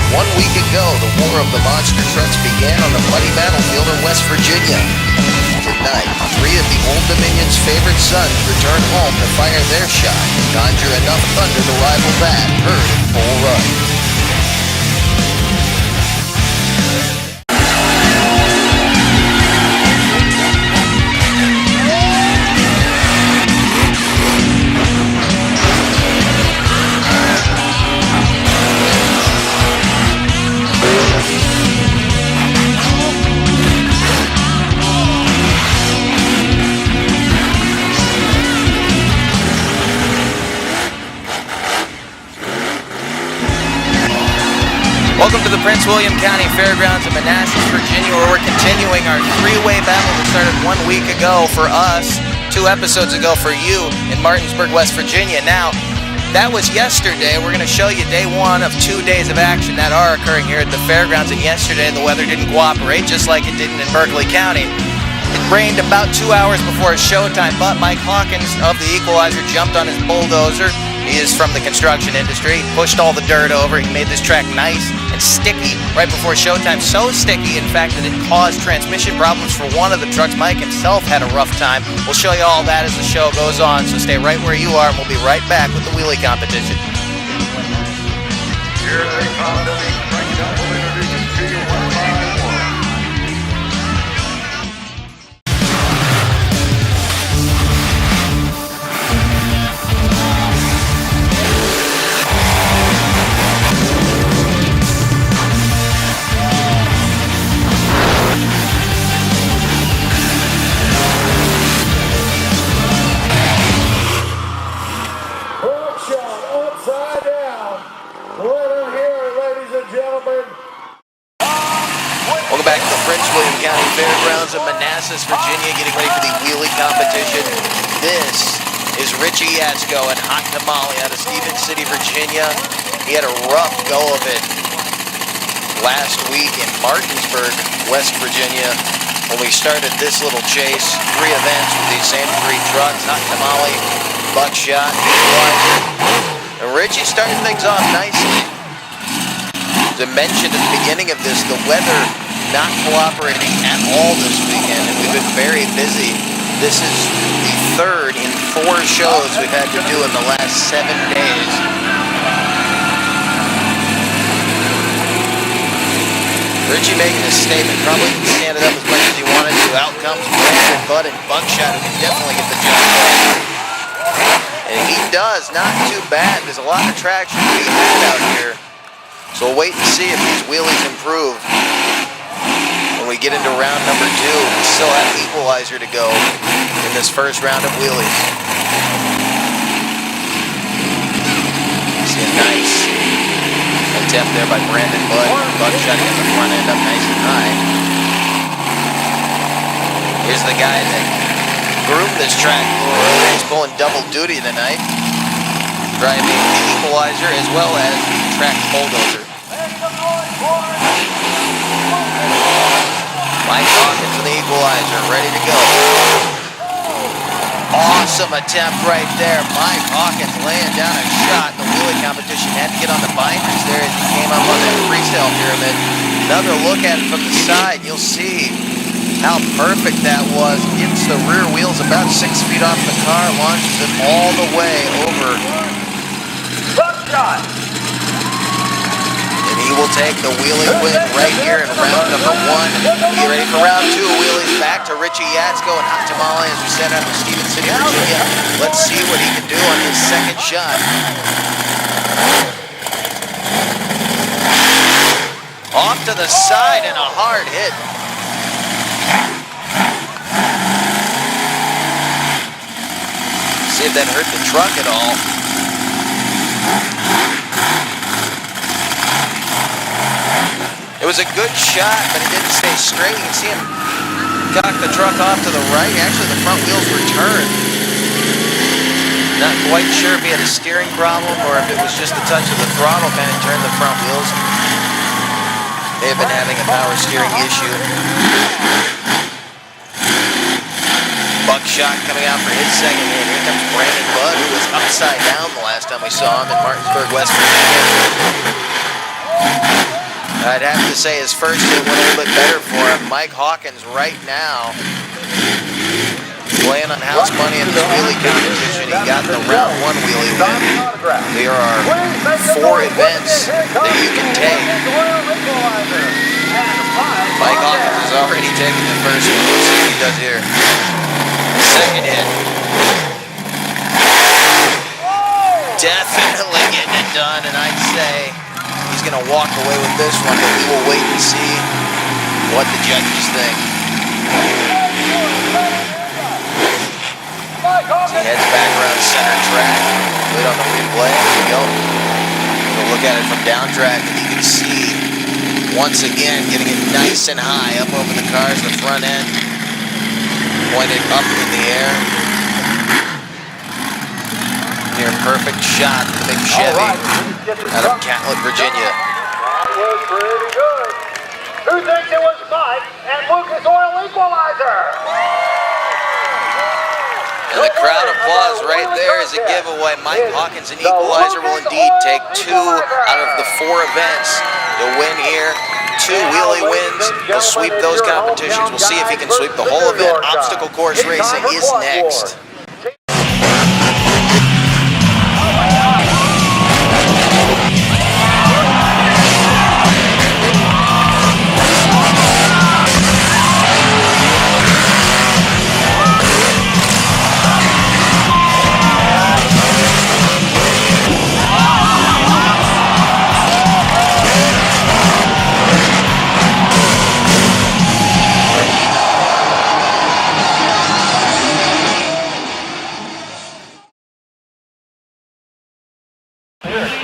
1 week ago, the war of the monster trucks began on the muddy battlefield in West Virginia. Tonight, 3 of the Old Dominion's favorite sons return home to fire their shot and conjure enough thunder to rival that heard in Bull Run. Welcome to the Prince William County Fairgrounds in Manassas, Virginia, where we're continuing our 3-way battle that started 1 week ago for us, 2 episodes ago for you in Martinsburg, West Virginia. Now, that was yesterday. We're going to show you day 1 of 2 days of action that are occurring here at the fairgrounds. And yesterday, the weather didn't cooperate, just like it didn't in Berkeley County. It rained about 2 hours before showtime, but Mike Hawkins of the Equalizer jumped on his bulldozer. He is from the construction industry. He pushed all the dirt over. He made this track nice and sticky right before showtime. So sticky, in fact, that it caused transmission problems for one of the trucks. Mike himself had a rough time. We'll show you all that as the show goes on, so stay right where you are, and we'll be right back with the wheelie competition. Here they come to the Frank Double introduces to you 151. Buckshot upside down. Let him hear it, ladies and gentlemen. Welcome back to the Prince William County Fairgrounds in Manassas, Virginia, getting ready for the wheelie competition. This is RIchie Yatsko and Hot Tamale out of Stevens City, Virginia. He had a rough go of it last week in Martinsburg, West Virginia, when we started this little chase. 3 events with these same 3 trucks, Hot Tamale, Buckshot, Equalizer. And RIchie started things off nicely. As I mentioned at the beginning of this, the weather not cooperating at all this weekend, and we've been very busy. This is the 3rd in 4 shows we've had to do in the last 7 days. RIchie making his statement, probably didn't stand it up as much as he wanted to. Out comes Brandon Budd and Buckshot, who can definitely get the job done. And he does, not too bad. There's a lot of traction to be had out here. So we'll wait and see if these wheelies improve. When we get into round number 2, we still have Equalizer to go in this first round of wheelies. See a nice attempt there by Brandon Budd. Buckshot to get the front end up nice and high. Here's the guy that groomed this track for earlier. He's pulling double duty tonight, driving the Equalizer as well as the track bulldozer. Mike Hawkins with the Equalizer, ready to go. Awesome attempt right there. Mike Hawkins laying down a shot. The wheelie competition had to get on the binders there as he came up on that freestyle pyramid. Another look at it from the side. You'll see how perfect that was. Gets the rear wheels about 6 feet off the car, launches it all the way over. Buckshot. And he will take the wheelie win right here in round number 1. Get ready for round 2. Wheelies back to RIchie Yatsko and Hot Tamale as we set out of Stevens City, Virginia. Let's see what he can do on his second shot. Off to the side and a hard hit. See if that hurt the truck at all. It was a good shot, but it didn't stay straight. You can see him cock the truck off to the right. Actually, the front wheels were turned. Not quite sure if he had a steering problem or if it was just the touch of the throttle kind of turned the front wheels. They have been having a power steering issue. Buckshot coming out for his second hit. Here comes Brandon Budd, who was upside down the last time we saw him in Martinsburg, West Virginia. I'd have to say his first hit went a little bit better for him. Mike Hawkins right now playing on house money in this wheelie competition. He got the round 1 wheelie win. There are 4 events that you can take. Mike Hawkins has already taken the first one. Let's see what he does here. Second hit. Definitely getting it done, and I'd say he's going to walk away with this one, but we will wait and see what the judges think. As he heads back around center track, wait on the replay. Here we go. We'll look at it from down track, and you can see once again getting it nice and high up over the cars, the front end pointed up in the air. Near perfect shot for the big Chevy out of Catlett, Virginia. That was pretty good. Who thinks it was Mike and Lucas Oil Equalizer? And the crowd applause right there is a giveaway. Mike Hawkins and Equalizer will indeed take 2 out of the 4 events to win here. 2 wheelie wins. He'll sweep those competitions. We'll see if he can sweep the whole event. Obstacle course racing is next.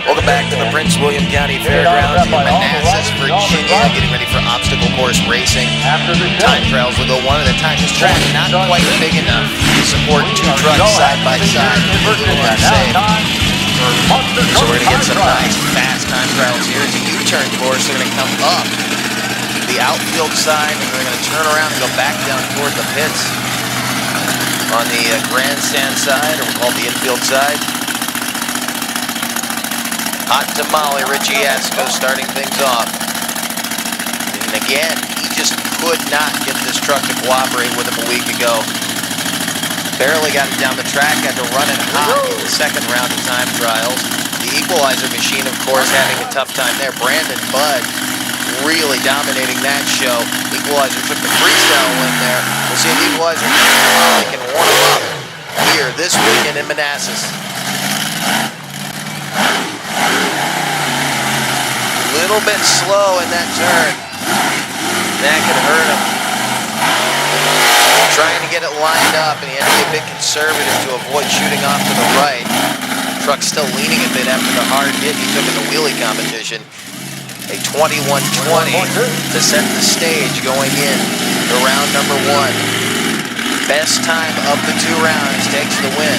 Welcome back to the Prince William County Fairgrounds in Manassas, Virginia, getting ready for obstacle course racing. Time trials will go one at a time. This track is not quite big enough to support 2 trucks side by side. So we're going to get some nice fast time trials here. It's a U-turn course. They're going to come up the outfield side, and they're going to turn around and go back down toward the pits on the grandstand side, or we'll call it the infield side. Hot Tamale, RIchie Yatsko starting things off. And again, he just could not get this truck to cooperate with him a week ago. Barely got it down the track, had to run it hot in the second round of time trials. The Equalizer machine, of course, having a tough time there. Brandon Budd really dominating that show. Equalizer took the Freestyle win there. We'll see if Equalizer can warm him up here this weekend in Manassas. Little bit slow in that turn. That could hurt him. Trying to get it lined up, and he had to be a bit conservative to avoid shooting off to the right. Truck's still leaning a bit after the hard hit he took in the wheelie competition. A 21-20 to set the stage going in to round number 1. Best time of the 2 rounds takes the win.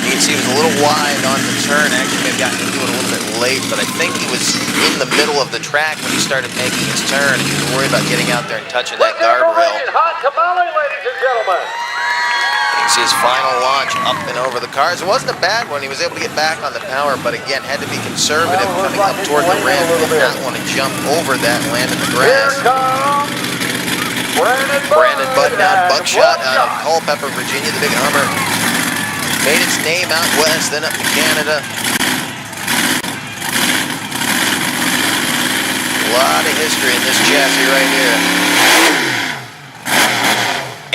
You can see he was a little wide on the turn. Actually, maybe got into it a little bit late, but I think he was in the middle of the track when he started making his turn. He was worried about getting out there and touching that guardrail. Hot Tamale, ladies and gentlemen. You can see his final launch up and over the cars. It wasn't a bad one. He was able to get back on the power, but again, had to be conservative coming up toward the rim. Did not want to jump over that and land in the grass. Brandon Budd now, Buckshot out of Culpeper, Virginia, the big Hummer. Made its name out west, then up to Canada. A lot of history in this chassis right here.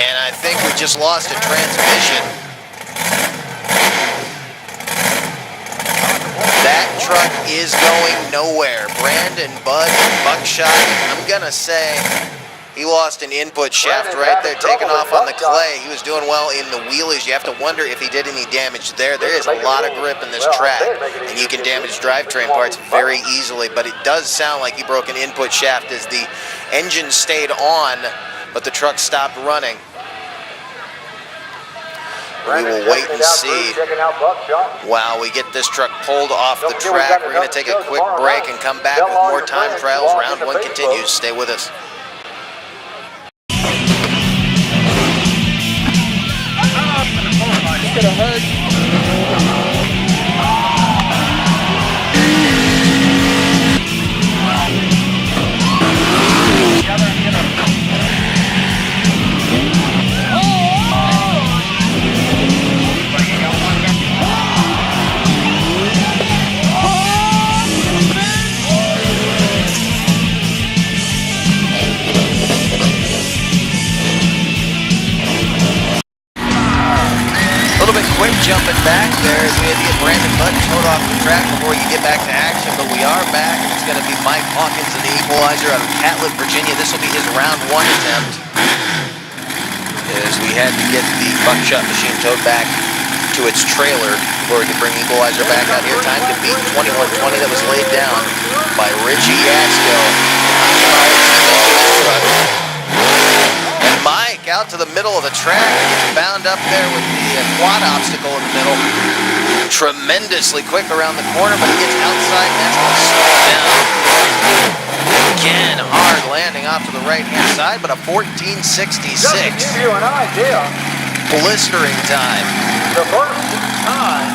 And I think we just lost a transmission. That truck is going nowhere. Brandon Budd and Buckshot, I'm gonna say he lost an input shaft right there, taking off on the clay. He was doing well in the wheelies. You have to wonder if he did any damage there. There is a lot of grip in this track, and you can damage drivetrain parts very easily, but it does sound like he broke an input shaft as the engine stayed on, but the truck stopped running. We will wait and see while we get this truck pulled off the track. We're going to take a quick break and come back with more time trials. Round 1 continues. Stay with us. Could have heard. mud towed off the track before we can get back to action, but we are back, and it's going to be Mike Hawkins in the Equalizer out of Catlett, Virginia. This will be his round 1 attempt, as we had to get the Buckshot machine towed back to its trailer before we could bring Equalizer back out here. Time to beat 21:20 that was laid down by RIchie, Yatsko. And Mike out to the middle of the track, gets bound up there with the quad obstacle in the middle. Tremendously quick around the corner, but he gets outside, and that's going to slow him down. Again, hard landing off to the right-hand side, but a 14:66. Just to give you an idea, Blistering time. the first time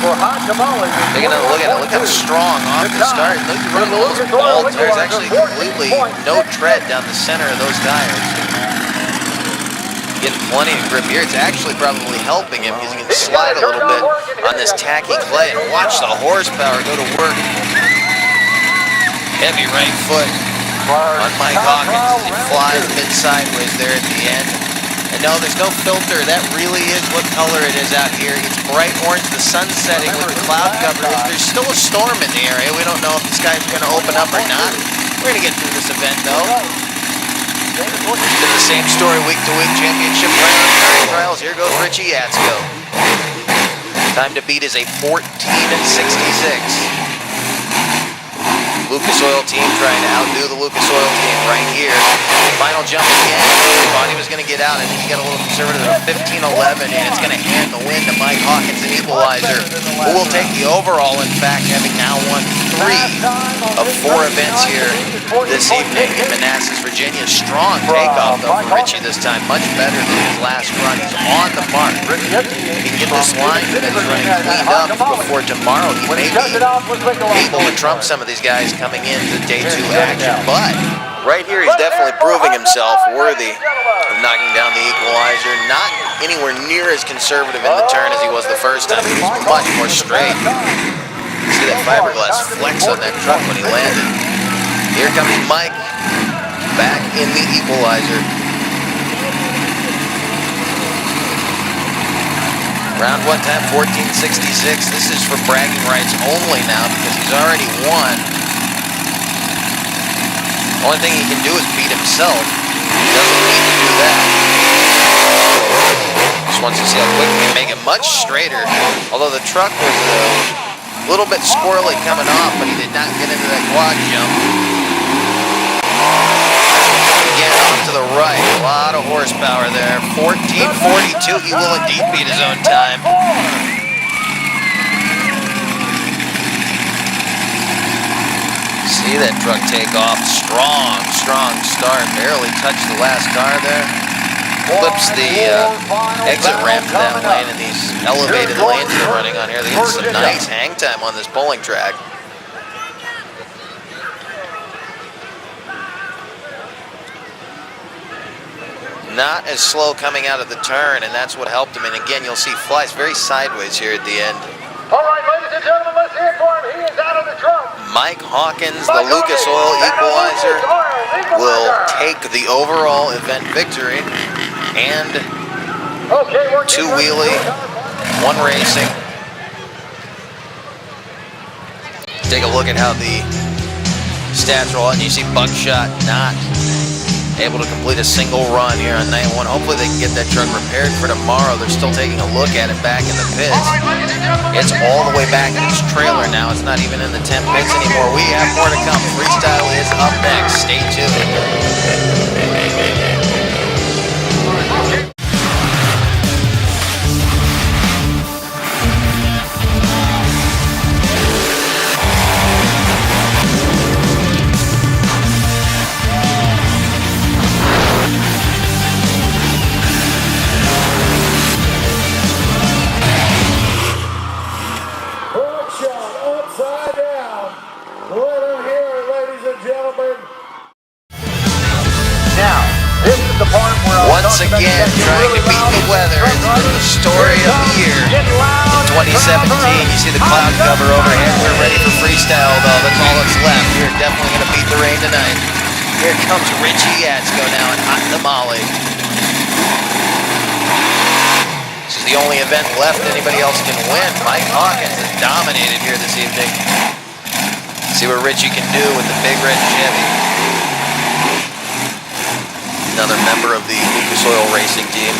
for Hot Tamale. Taking a look at it. Look how strong off the start. Look at running those ball tires. Actually, completely no tread down the center of those tires. Getting plenty of grip here. It's actually probably helping him because he can slide a little bit on this tacky clay. And watch the horsepower go to work. Heavy right foot on Mike Hawkins. It flies mid-sideways there at the end. And no, there's no filter. That really is what color it is out here. It's bright orange, the sun setting with the cloud cover. There's still a storm in the area. We don't know if the sky's going to open up or not. We're going to get through this event, though. It's been the same story week to week. Championship round, time trials. Here goes RIchie, Yatsko. Time to beat is a 14:66. Lucas Oil team trying to outdo the Lucas Oil team right here. Final jump again. Thought he was going to get out. I think he got a little conservative at 15:11, and it's going to hand the win to Mike Hawkins, an Equalizer, who will take the overall, in fact, having now won 3 of 4 events here this evening in Manassas, Virginia. Strong takeoff, though, for RIchie this time. Much better than his last run. He's on the mark. If he can get this line that he's running cleaned up before tomorrow, he may be able to trump some of these guys coming into day 2 action. But right here, he's definitely proving himself worthy of knocking down the Equalizer. Not anywhere near as conservative in the turn as he was the first time. He was much more straight. See that fiberglass flex on that truck when he landed. Here comes Mike back in the Equalizer. Round 1 time, 14:66. This is for bragging rights only now because he's already won. Only thing he can do is beat himself. He doesn't need to do that. Just wants to see how quick he can make it much straighter. Although the truck was a little bit squirrely coming off, but he did not get into that quad jump. Again, off to the right. A lot of horsepower there. 14:42. He will indeed beat his own time. See that truck take off. Strong start. Barely touched the last car there. Flips the exit ramp to that lane, and these elevated lanes they're running on here. They get some nice hang time on this bowling track. Not as slow coming out of the turn, and that's what helped him. And again, you'll see flies very sideways here at the end. All right, ladies and gentlemen, let's hear it for him. He is out of the trunk. Mike Hawkins, the Lucas Oil Equalizer, will take the overall event victory and 2 wheelie, 1 racing. Take a look at how the stats roll out, and you see Buckshot not able to complete a single run here on night 1. Hopefully they can get that truck repaired for tomorrow. They're still taking a look at it back in the pits. It's all the way back in its trailer now. It's not even in the 10 pits anymore. We have more to come. Freestyle is up next. Stay tuned. Once again, trying to beat the weather. It's been the story of the year. 2017, you see the cloud cover overhead. We're ready for freestyle, though. That's all that's left. We're definitely going to beat the rain tonight. Here comes RIchie, Yatsko now in Hot Tamale. This is the only event left anybody else can win. Mike Hawkins has dominated here this evening. See what RIchie can do with the big red Chevy. Another member of the Lucas Oil Racing team.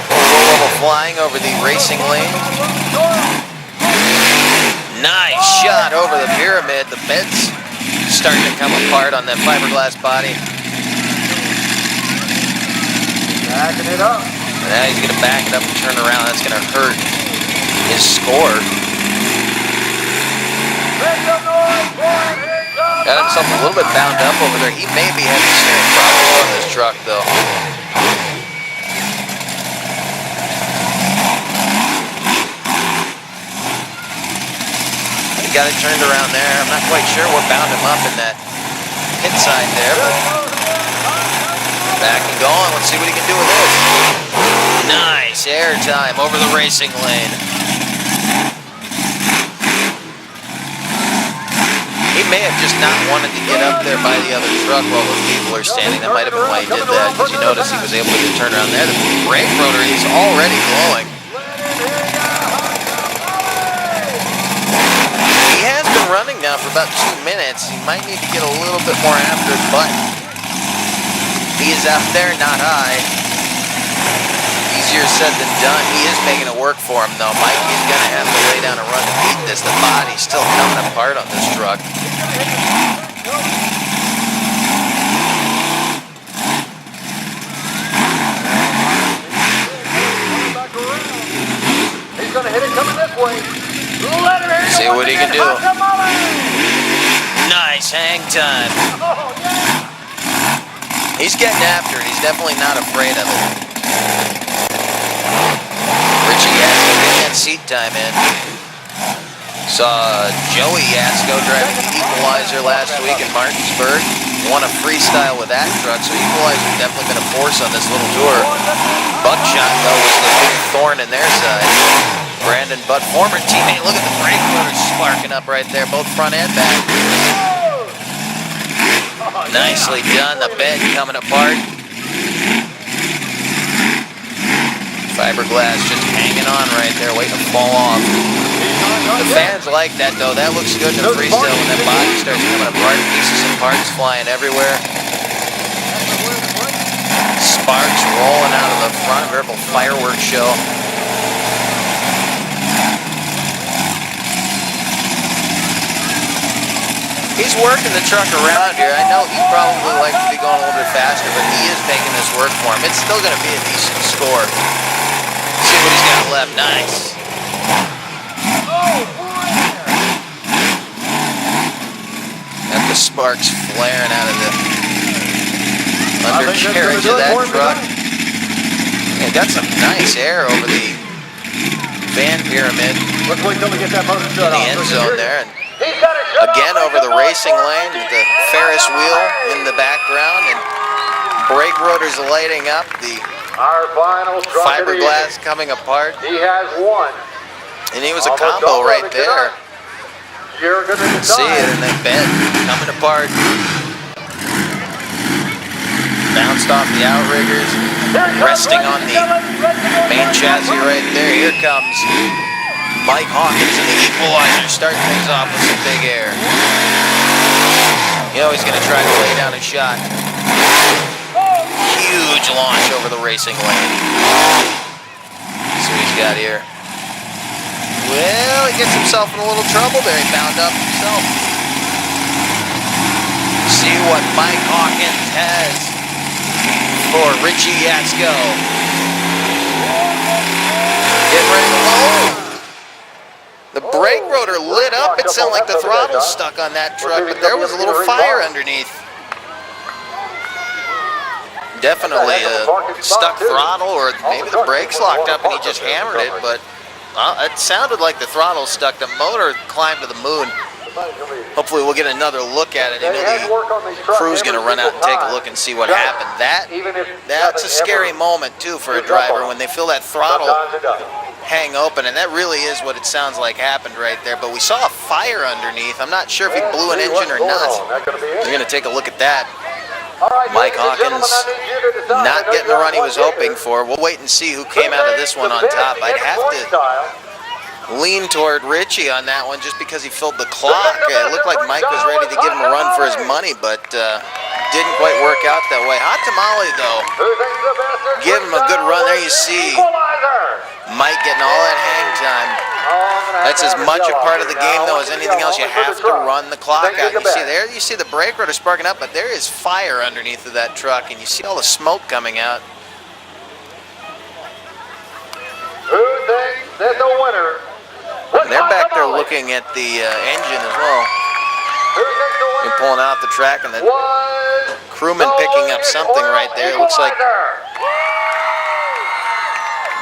Roll level flying over the racing lane. Nice shot over the pyramid. The bed's starting to come apart on that fiberglass body. Backing it up. And now he's going to back it up and turn around. That's going to hurt his score. Got himself a little bit bound up over there. He may be having steering problems on this truck, though. He got it turned around there. I'm not quite sure what bound him up in that pit side there, but back and going. Let's see what he can do with this. Nice air time over the racing lane. He may have just not wanted to get up there by the other truck while those people are standing. That might have been why he did that, because you notice he was able to get turned around there. The brake rotor is already glowing. He has been running now for about 2 minutes. He might need to get a little bit more after his button. He is out there, not high. Easier said than done. He is making it work for him, though. Mikey is going to have to lay down and run to beat this. The body's still coming apart on this truck. He's going to hit it coming this way. Let him hit it. See what he can do. Nice hang time. He's getting after it. He's definitely not afraid of it. RIchie Yatsko getting that seat time in. Saw Joey Yatsko driving the Equalizer last week in Martinsburg. Won a freestyle with that truck, so Equalizer's definitely been a force on this little tour. Buckshot, though, was the big thorn in their side. Brandon Butt, former teammate. Look at the brake rotors sparking up right there, both front and back. Nicely done. The bed coming apart. Fiberglass just hanging on right there, waiting to fall off. The fans like that, though. That looks good in the freestyle when that body starts coming apart. Pieces and parts flying everywhere. Sparks rolling out of the front. Verbal fireworks show. He's working the truck around here. I know he'd probably like to be going a little bit faster, but he is making this work for him. It's still going to be a decent score. See what he's got left. Nice. Got the sparks flaring out of the undercarriage of that truck. Yeah, got some nice air over the van pyramid. Let's wait till we get that motor shut in the off. end zone there. And again over the racing lane with the Ferris wheel in the background and brake rotors lighting up, the Our final truck fiberglass coming apart. He has one. And he was a combo right there. You're going to See it in that bed coming apart. Bounced off the outriggers, resting on the main chassis right there. Here comes Mike Hawkins and the Equalizer, starting things off with some big air. You know he's going to try to lay down a shot. Huge launch over the racing lane. See what he's got here. Well, he gets himself in a little trouble there. He bound up himself. See what Mike Hawkins has for RIchie Yatsko. Getting ready to load. The brake rotor lit up. It sounded like the throttle stuck on that truck, but there was a little fire underneath. Definitely a stuck throttle, or maybe the brakes locked up and he just hammered it, but it sounded like the throttle stuck. The motor climbed to the moon. Hopefully we'll get another look at it. You know, the crew's going to run out and take a look and see what happened. That's a scary moment, too, for a driver when they feel that throttle hang open, and that really is what it sounds like happened right there. But we saw a fire underneath. I'm not sure if he blew an engine or not. We're going to take a look at that. All right, Mike ladies and gentlemen, Hawkins I need you to decide. I not know getting you the got run he one was ticket. hoping for. We'll wait and see who came out of this one on top. I'd have to lean toward RIchie on that one just because he filled the clock. It looked like Mike was ready to give him a run for his money, but didn't quite work out that way. Hot Tamale, though, give him a good run. There you see Mike getting all that hang time. That's as much a part of the game, though, as anything else. You have to run the clock out. You see there, you see the brake rotor sparking up, but there is fire underneath of that truck, and you see all the smoke coming out. Who thinks that the winner? And they're back there looking at the engine as well. They're pulling out the track, and the crewman picking up something right there. It looks like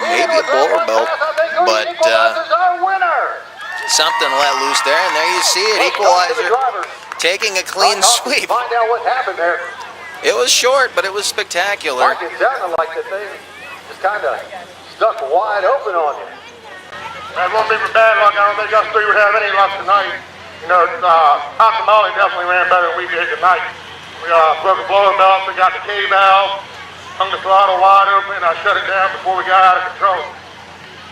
maybe a blower belt, but something let loose there, and there you see it. Equalizer taking a clean sweep. Find out what happened there. It was short, but it was spectacular. Mark, it sounded like the thing just kind of stuck wide open on you. That won't be for bad luck. I don't think us three would have any luck tonight. You know, Hot Tamale definitely ran better than we did tonight. We broke a blower belt, we got the K-valve, hung the throttle wide open, and I shut it down before we got out of control.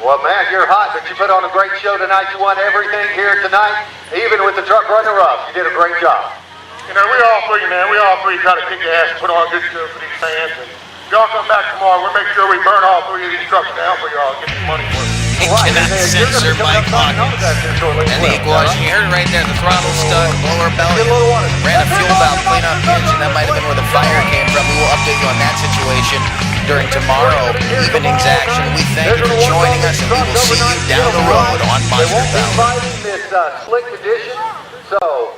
Well, man, you're hot, but you put on a great show tonight. You won everything here tonight, even with the truck running rough. You did a great job. You know, we all three try to kick ass and put on a good show for these fans. And if y'all come back tomorrow, we'll make sure we burn all three of these trucks down for y'all and get some money for it. Cannot censor Mike Hawkins. And the equalizer, you heard it right there, the throttle stuck, blower belt, ran a fuel valve, clean off the engine. That might have been where the fire came from. We will update you on that situation during tomorrow evening's action. We thank you for joining us, and we will see you down the road on Mustard Valley. This slick condition, so